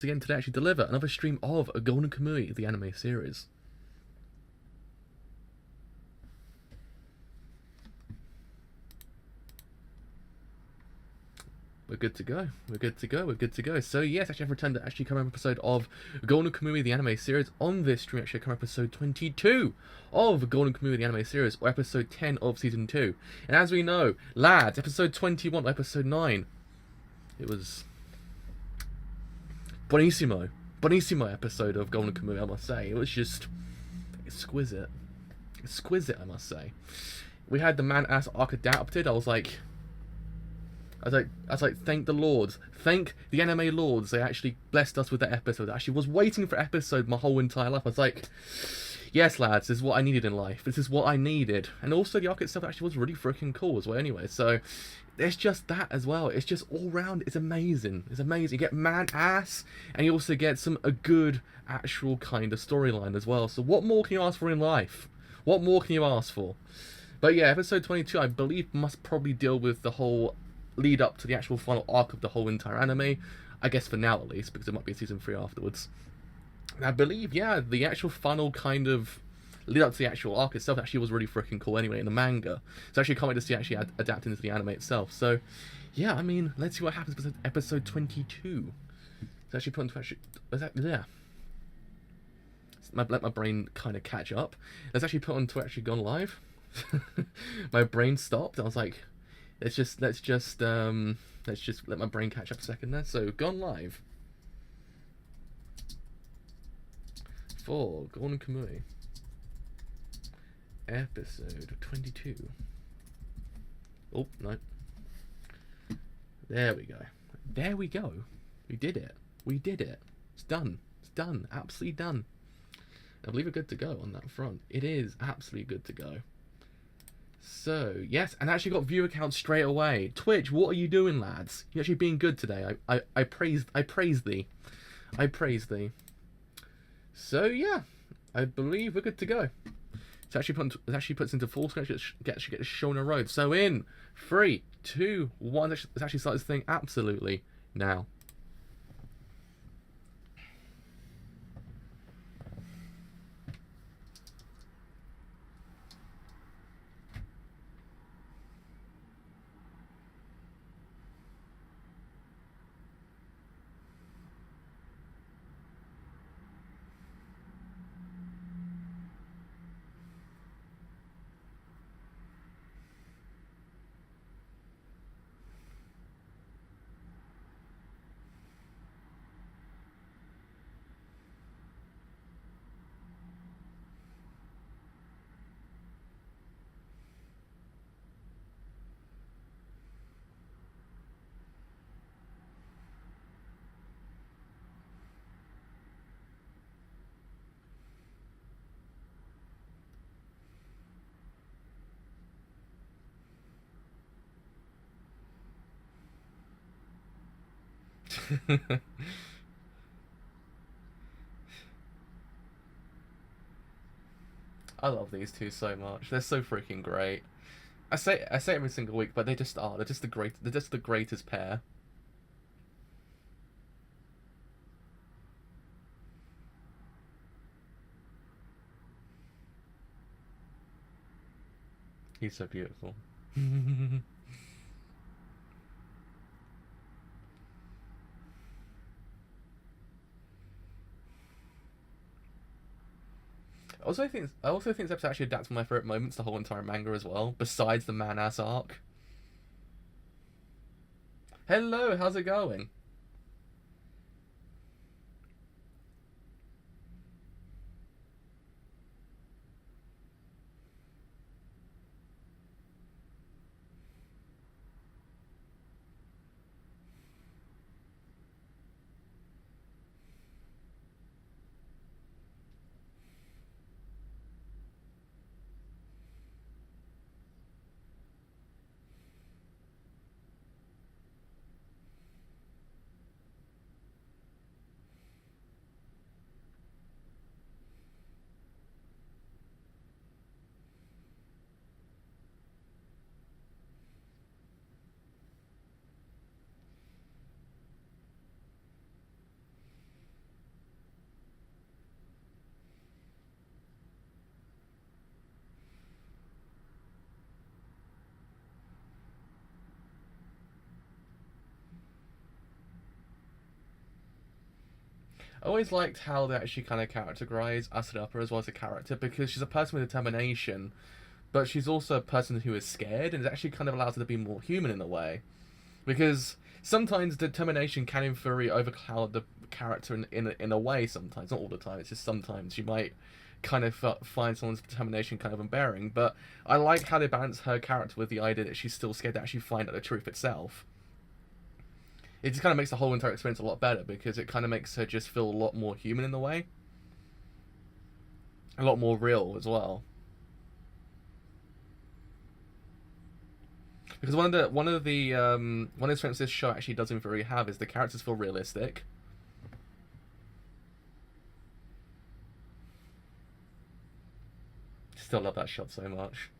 again today actually deliver another stream of a Golden Kamuy, the anime series. We're good to go. We're good to go. We're good to go. So yes, actually I've returned to actually current episode of Golden Kamuy, the anime series. On this stream, actually current episode 22 of Golden Kamuy, the anime series, or episode 10 of season 2. And as we know, lads, episode 21, episode 9, it was Bonissimo. Bonissimo episode of Golden Kamuy, I must say. It was just exquisite. Exquisite, I must say. We had the man-ass arc adapted. I was like, thank the lords. Thank the anime lords. They actually blessed us with that episode. I actually was waiting for episode my whole entire life. I was like, yes, lads, this is what I needed in life. This is what I needed. And also, the arc itself actually was really freaking cool as well anyway. So, there's just that as well. It's just all round, it's amazing. It's amazing. You get man-ass, and you also get a good, actual kind of storyline as well. So, what more can you ask for in life? What more can you ask for? But yeah, episode 22, I believe, must probably deal with the whole lead up to the actual final arc of the whole entire anime, I guess for now at least, because it might be season 3 afterwards. And I believe, yeah, the actual final kind of lead up to the actual arc itself actually was really freaking cool anyway in the manga. So actually can't wait to see actually adapt into the anime itself. So yeah, I mean, let's see what happens with episode 22. It's actually put into actually, yeah. Let my brain kind of catch up. Let's actually put onto actually gone live. My brain stopped. I was like, let's just let my brain catch up a second there. So gone live for Golden Kamuy episode 22. Oh no, there we go. There we go. We did it. We did it. It's done. It's done. Absolutely done. I believe we're good to go on that front. It is absolutely good to go. So, yes, and actually got viewer count straight away. Twitch, what are you doing, lads? You're actually being good today. I praise thee. I praise thee. So, yeah, I believe we're good to go. It actually puts into full screen. Get a show on the road. So, in 3, 2, 1, let's actually start this thing absolutely now. I love these two so much. They're so freaking great. I say it every single week, but they just are. They're just the greatest pair. He's so beautiful. I also think this episode actually adapts one of my favorite moments the whole entire manga as well, besides the man-ass arc. Hello, how's it going? I always liked how they actually kind of categorize Asadapa as well as a character, because she's a person with determination, but she's also a person who is scared, and it actually kind of allows her to be more human in a way. Because sometimes determination can, in theory, overcloud the character in a way. Sometimes, not all the time. It's just sometimes you might kind of find someone's determination kind of unbearing. But I like how they balance her character with the idea that she's still scared to actually find out the truth itself. It just kind of makes the whole entire experience a lot better, because it kind of makes her just feel a lot more human in a way, a lot more real as well. Because one of the strengths this show actually doesn't very have is the characters feel realistic. Still love that shot so much.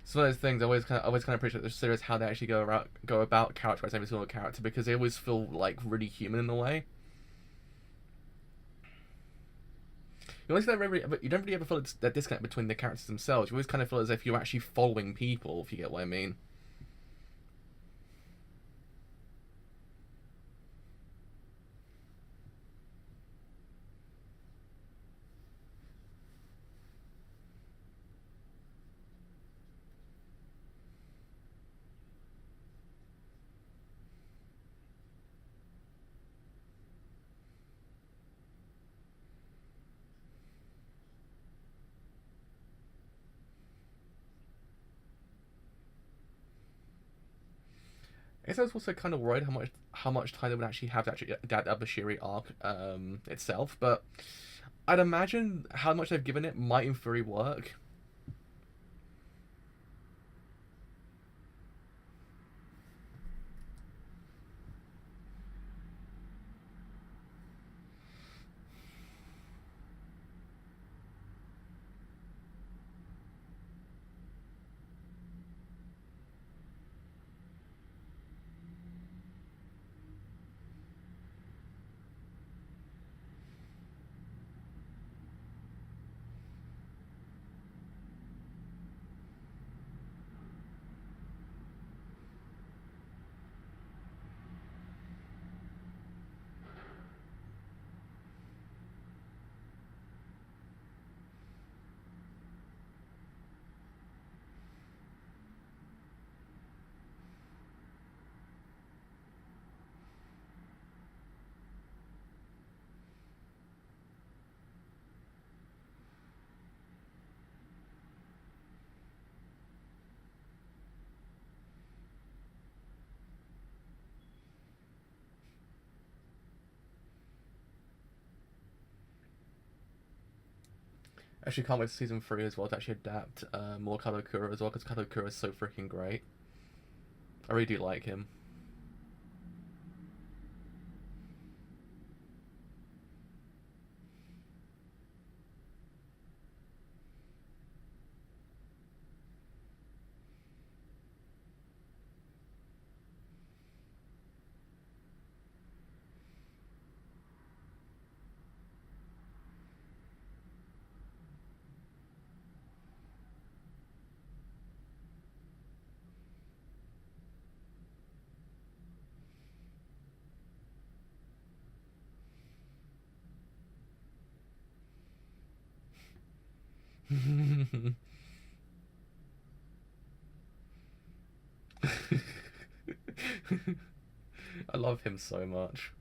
It's one of those things I always kind of appreciate the series, how they actually go about characterizing every single character, because they always feel like really human in a way. You don't really ever feel that disconnect between the characters themselves. You always kind of feel as if you're actually following people, if you get what I mean. I guess I was also kind of worried how much time they would actually have to actually that Abashiri arc itself, but I'd imagine how much they've given it might in theory work. Actually, can't wait to season 3 as well to actually adapt more Kadokura as well, because Kadokura is so freaking great. I really do like him. I love him so much.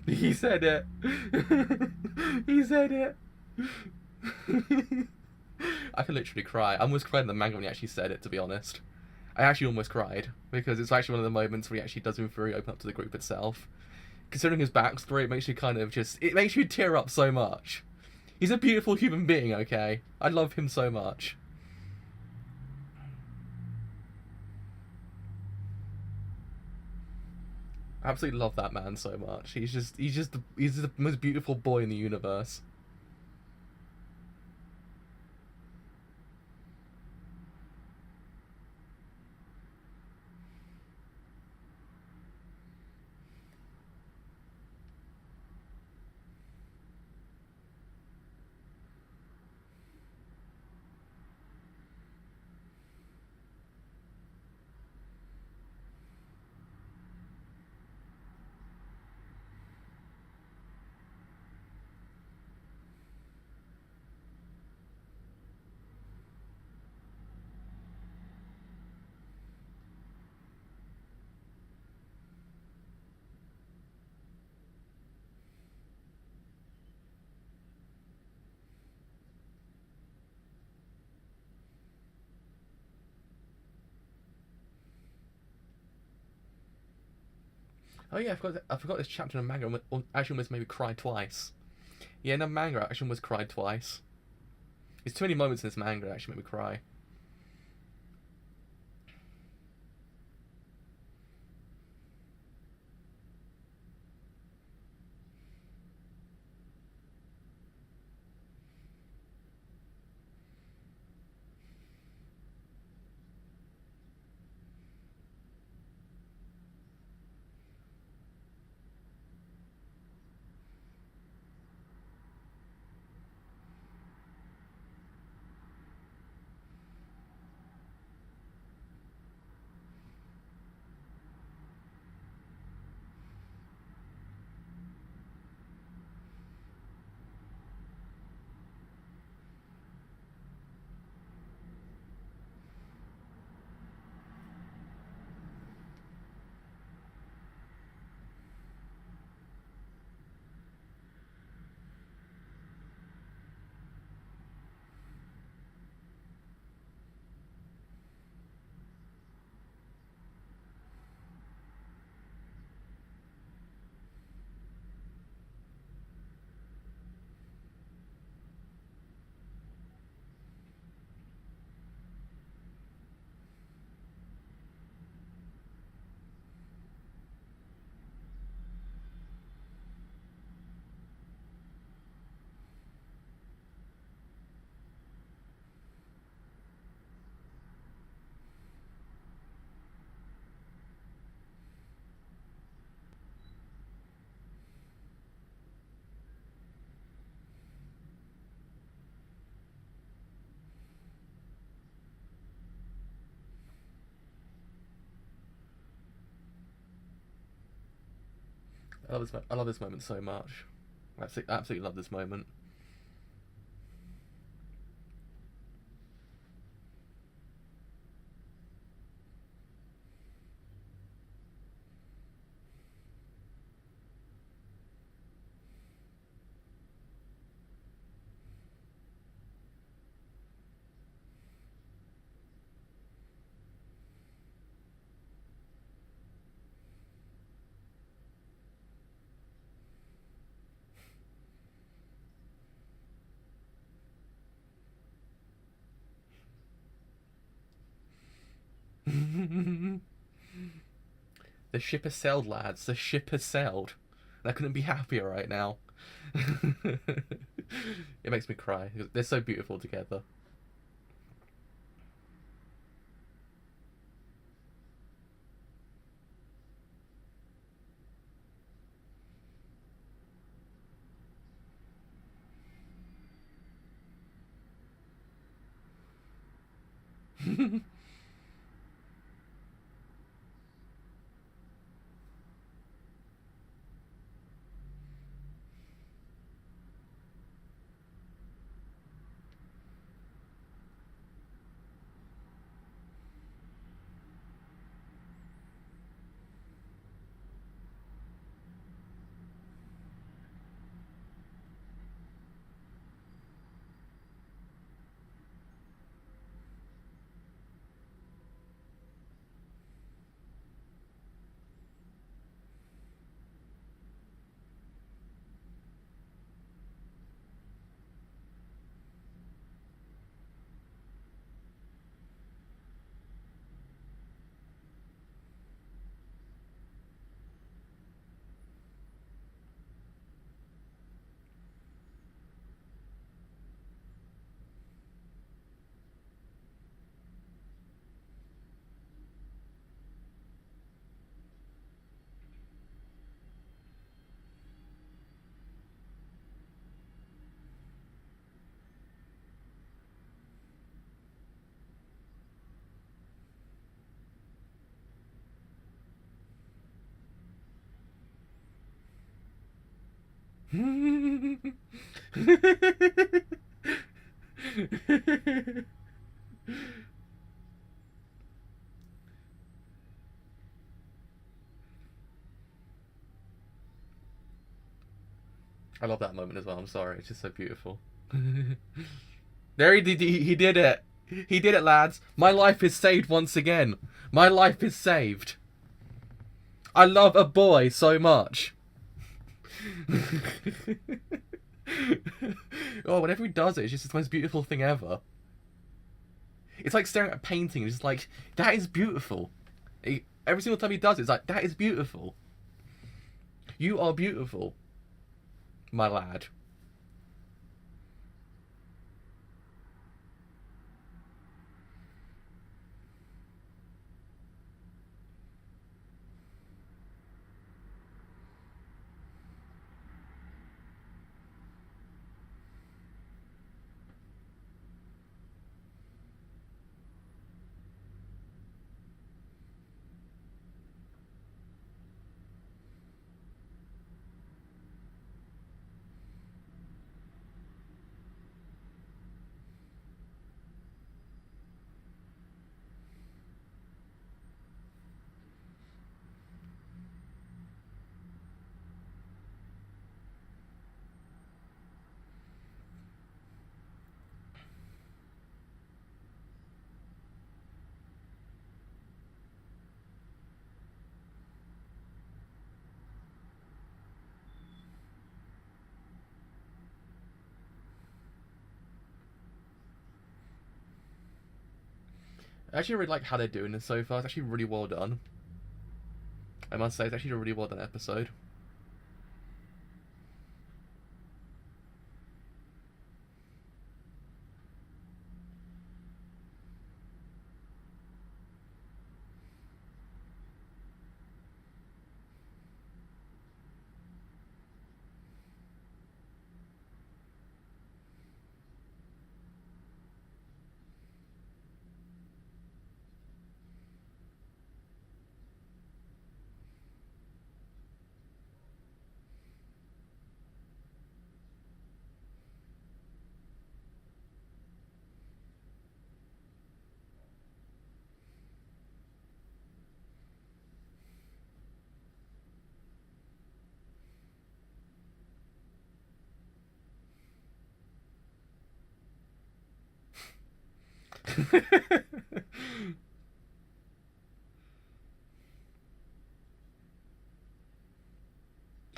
He said it. He said it. I could literally cry. I almost cried in the manga when he actually said it, to be honest. I actually almost cried because it's actually one of the moments where he actually does really open up to the group itself. Considering his backstory, it makes you kind of just, it makes you tear up so much. He's a beautiful human being, okay? I love him so much. I absolutely love that man so much. He's the most beautiful boy in the universe. Oh yeah, I forgot this chapter in the manga actually almost made me cry twice. Yeah, in the manga, I actually almost cried twice. There's too many moments in this manga that actually made me cry. I love this moment so much. I absolutely love this moment. The ship has sailed, lads. The ship has sailed. I couldn't be happier right now. It makes me cry. They're so beautiful together. I love that moment as well. I'm sorry, it's just so beautiful. There he did it. He did it, lads. My life is saved once again. My life is saved. I love a boy so much. Oh, whenever he does it, it's just the most beautiful thing ever. It's like staring at a painting. It's just like, that is beautiful. Every single time he does it, it's like, that is beautiful. You are beautiful, my lad. I actually really like how they're doing this so far. It's actually really well done. I must say, it's actually a really well done episode.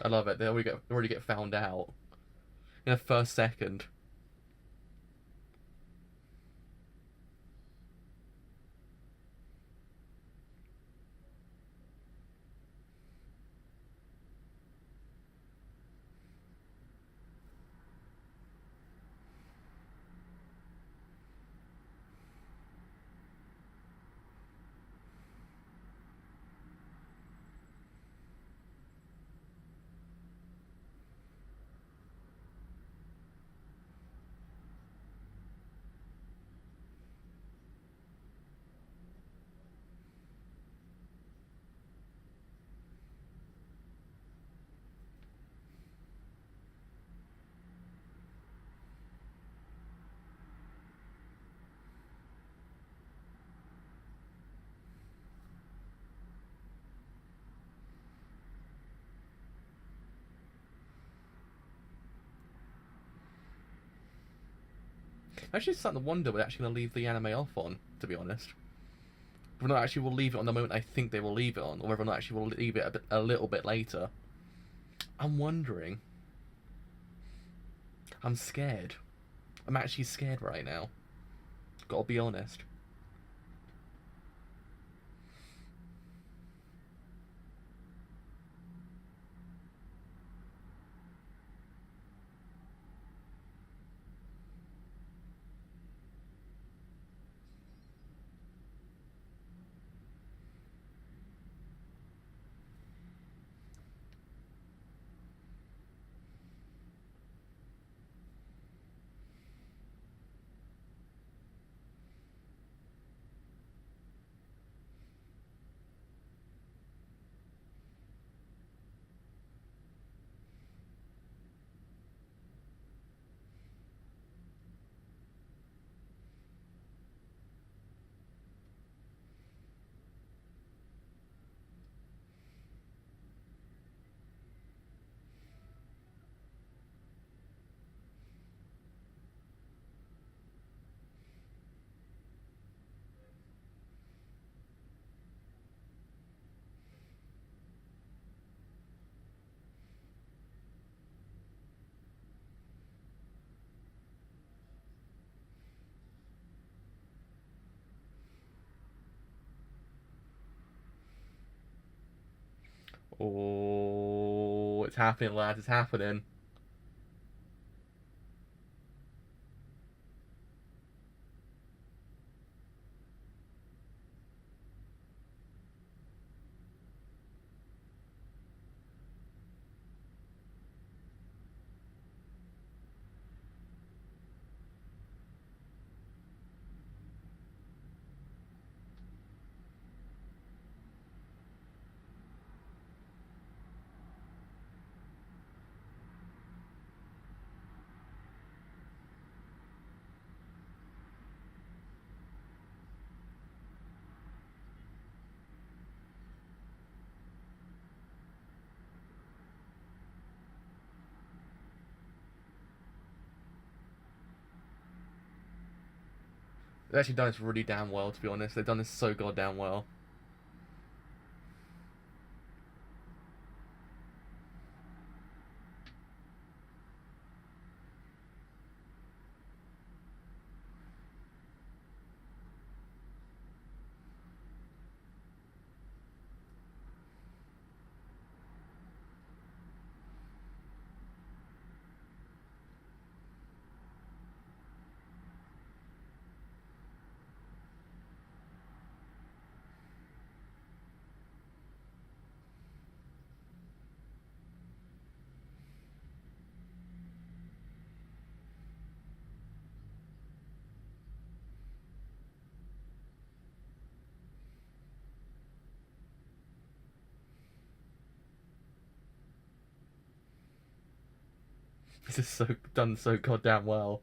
I love it. They already get found out in the first second. I'm actually starting to wonder what they're actually going to leave the anime off on, to be honest. Whether or not actually will leave it on the moment I think they will leave it on, or whether or not actually will leave it a little bit later. I'm wondering. I'm scared. I'm actually scared right now. Gotta be honest. Oh, it's happening, lads. It's happening. They've actually done this really damn well, to be honest. They've done this so goddamn well. This is so done so goddamn well.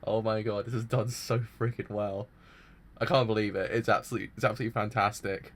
Oh my god, this is done so freaking well. I can't believe it. It's absolutely fantastic.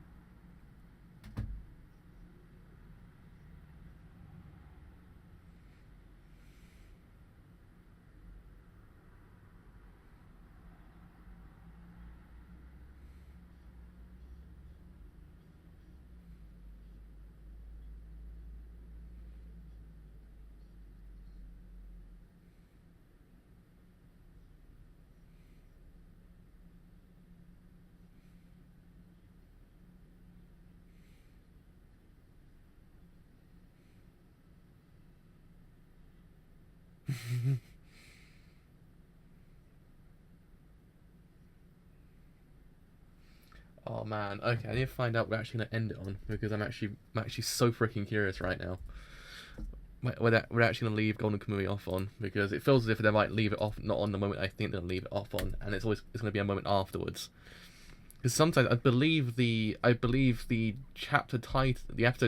Oh man, okay, I need to find out what we're actually gonna end it on because I'm actually so freaking curious right now. We're actually gonna leave Golden Kamuy off on because it feels as if they might leave it off not on the moment I think they'll leave it off on, and it's gonna be a moment afterwards. Because sometimes I believe the episode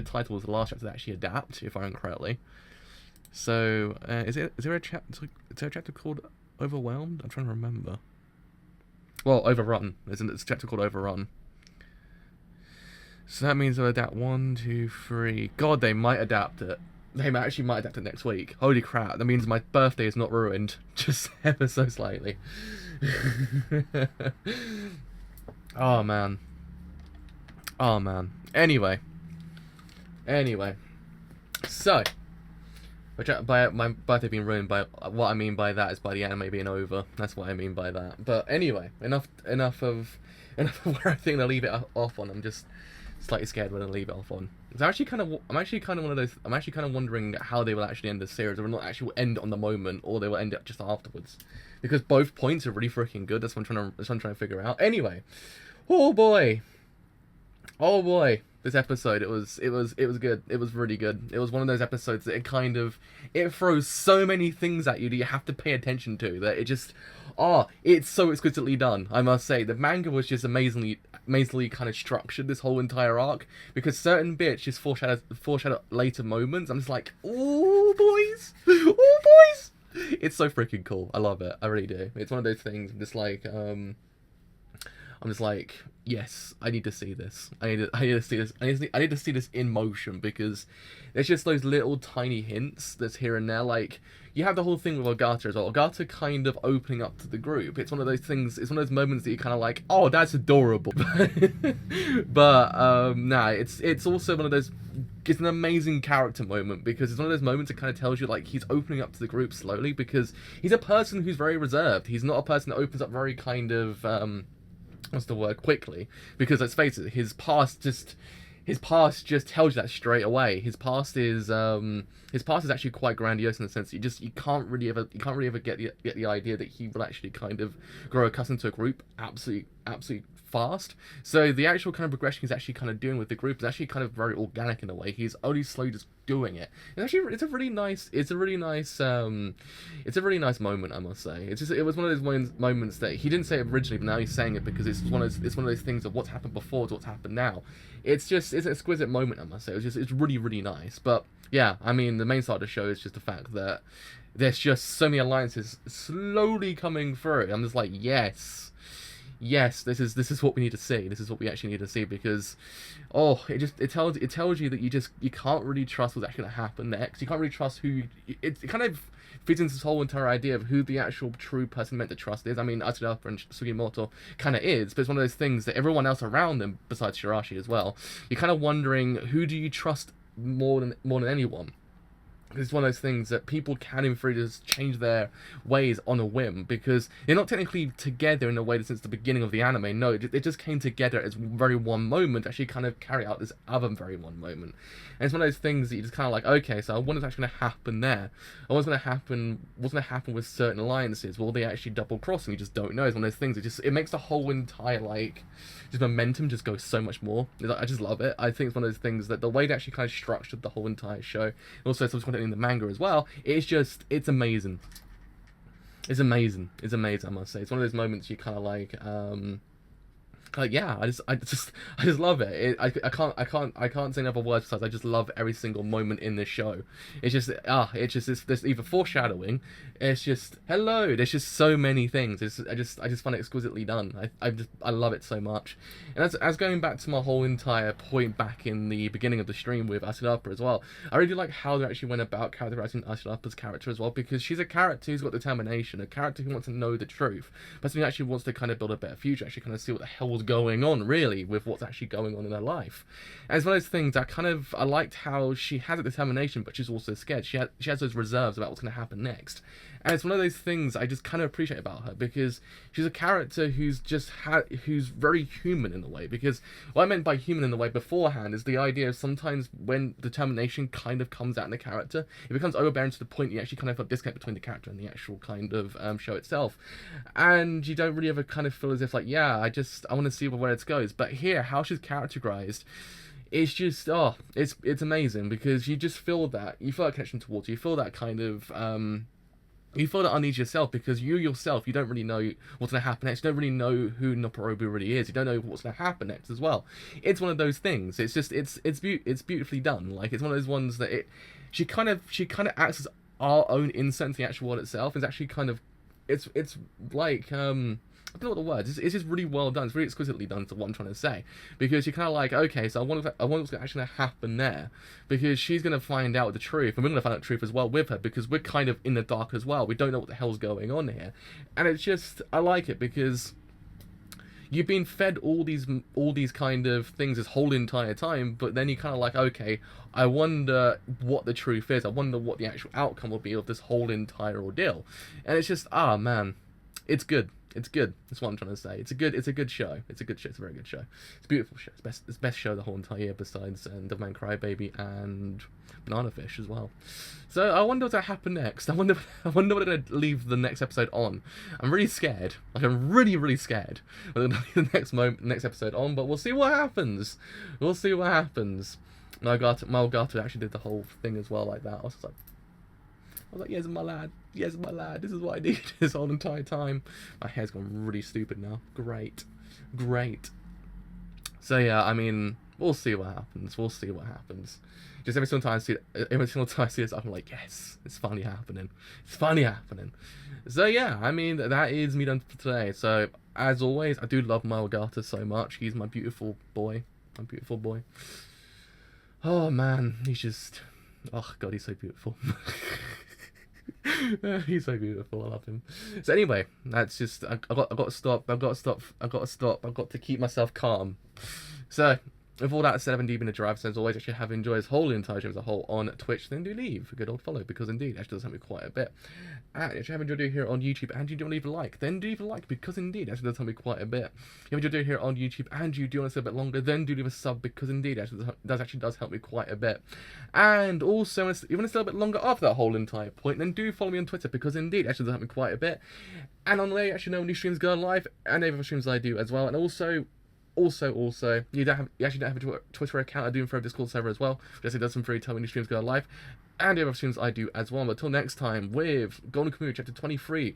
title was the last chapter to actually adapt, if I remember correctly. So is there a chapter called Overwhelmed? I'm trying to remember. Well, Overrun. There's a chapter called Overrun. So that means they'll adapt 1, 2, 3. God, they might adapt it. they actually might adapt it next week. Holy crap, that means my birthday is not ruined. Just ever so slightly. Oh, man. Oh, man. Anyway. So, by my birthday being ruined, by what I mean by that is by the anime being over. That's what I mean by that. But anyway, enough of where I think I'll leave it off on. I'm just slightly scared when I leave it off on. I'm actually kind of wondering how they will actually end the series, or not actually will end on the moment, or they will end it just afterwards, because both points are really freaking good. That's what I'm trying to figure out. Anyway, oh boy, this episode, it was good. It was really good. It was one of those episodes that it throws so many things at you that you have to pay attention to, that it just, it's so exquisitely done, I must say. The manga was just amazingly kind of structured this whole entire arc, because certain bits just foreshadow later moments. I'm just like, oh boys. It's so freaking cool. I love it. I really do. It's one of those things. I'm just like, yes, I need to see this. I need to see this. I need to see this in motion, because there's just those little tiny hints that's here and there. Like, you have the whole thing with Ogata as well. Ogata kind of opening up to the group. It's one of those things. It's one of those moments that you're kind of like, oh, that's adorable. But nah, it's also one of those. It's an amazing character moment, because it's one of those moments that kind of tells you, like, he's opening up to the group slowly, because he's a person who's very reserved. He's not a person that opens up very kind of what's the word, quickly, because let's face it, his past just tells you that straight away. His past is actually quite grandiose, in the sense that you can't really ever get the idea that he will actually kind of grow accustomed to a group absolutely fast. So the actual kind of progression he's actually kind of doing with the group is actually kind of very organic in a way. He's only slowly just doing it. It's a really nice moment, I must say. It was one of those moments that he didn't say it originally, but now he's saying it, because it's one of those things of what's happened before to what's happened now. It's an exquisite moment, I must say. It's really, really nice. But yeah, I mean, the main side of the show is just the fact that there's just so many alliances slowly coming through. I'm just like, yes, this is what we need to see. This is what we actually need to see, because it tells you that you can't really trust what's actually going to happen next. You can't really trust who. It kind of fits into this whole entire idea of who the actual true person meant to trust is. I mean, Atsuda and Sugimoto kind of is, but it's one of those things that everyone else around them, besides Shirashi as well, you're kind of wondering, who do you trust more than anyone? It's one of those things that people can, in theory, just change their ways on a whim, because they're not technically together in a way that since the beginning of the anime. No, it just came together as very one moment to actually kind of carry out this other very one moment. And it's one of those things that you just kind of like, okay, so what's actually going to happen there? Or what's going to happen with certain alliances? Will they actually double cross? And you just don't know. It's one of those things. It makes the whole entire, like, just momentum just go so much more. I just love it. I think it's one of those things that the way they actually kind of structured the whole entire show, and also subsequently in the manga as well, it's amazing. It's amazing, I must say. It's one of those moments you kind of like, yeah, I just love it. I can't say another word besides I just love every single moment in this show. It's just there's either foreshadowing. It's just hello. There's just so many things. I just find it exquisitely done. I love it so much. And as going back to my whole entire point back in the beginning of the stream with Asadapa as well, I really like how they actually went about characterizing Asadapa's character as well, because she's a character who's got determination, a character who wants to know the truth, but somebody who actually wants to kind of build a better future, actually kind of see what the hell was going on really with what's actually going on in her life. And it's one of those things I liked how she has a determination, but she's also scared. She has those reserves about what's going to happen next. And it's one of those things I just kind of appreciate about her, because she's a character who's very human in a way. Because what I meant by human in a way beforehand is the idea of sometimes when determination kind of comes out in the character, it becomes overbearing to the point you actually kind of have a disconnect between the character and the actual kind of show itself. And you don't really ever kind of feel as if like, yeah, I want to see where it goes. But here, how she's characterized, it's just, it's amazing, because you just feel that connection towards her. You feel that kind of, you feel that unease yourself, because you yourself, you don't really know what's going to happen next. You don't really know who Noporobu really is. You don't know what's going to happen next as well. It's one of those things. It's just, it's beautifully done. Like, it's one of those ones that she kind of acts as our own insight into the actual world itself. It's actually kind of, it's like I don't know what the word is. It's just really well done. It's really exquisitely done to what I'm trying to say, because you're kind of like, okay, so I wonder what's actually going to happen there, because she's going to find out the truth, and we're going to find out the truth as well with her, because we're kind of in the dark as well. We don't know what the hell's going on here, and it's just, I like it because you've been fed all these kind of things this whole entire time, but then you kind of like, okay, I wonder what the truth is. I wonder what the actual outcome will be of this whole entire ordeal, and it's just, man, it's good. It's good. That's what I'm trying to say. It's a good show. It's a good show. It's a very good show. It's a beautiful show. It's the best show the whole entire year, besides Devilman Crybaby and Banana Fish as well. So I wonder what's gonna happen next. I wonder what they're gonna leave the next episode on. I'm really scared. Like, I'm really scared what they're gonna leave the next episode on. But we'll see what happens. We'll see what happens. Malgato actually did the whole thing as well like that. I was like, yes, my lad. Yes, my lad. This is what I needed this whole entire time. My hair's gone really stupid now. Great. So yeah, I mean, we'll see what happens. Just every single time I see this, I'm like, yes, it's finally happening. So yeah, I mean, that is me done for today. So as always, I do love Malgata so much. He's my beautiful boy. Oh man, he's just, oh god, he's so beautiful. He's so beautiful. I love him. So anyway, that's just, I've got to stop. I've got to keep myself calm. So with all that said, I've indeed been a drive. So as always, if you have enjoyed this whole entire show as a whole on Twitch, then do leave a good old follow, because indeed, actually does help me quite a bit. And if you have enjoyed it here on YouTube and you don't leave a like, then do leave a like, because indeed, actually does help me quite a bit. If you enjoyed it here on YouTube and you do want to stay a bit longer, then do leave a sub, because indeed, actually does help me quite a bit. And also, if you want to stay a bit longer after that whole entire point, then do follow me on Twitter, because indeed, actually does help me quite a bit. And on the way, you actually know when new streams go live, and other streams I do as well. And also, you actually don't have a Twitter account. I do for a Discord server as well, which actually does some free time when new streams go live, and the other streams I do as well. But until next time, with Golden Kamuy chapter 23,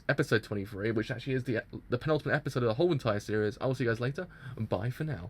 episode 23, which actually is the penultimate episode of the whole entire series. I will see you guys later. Bye for now.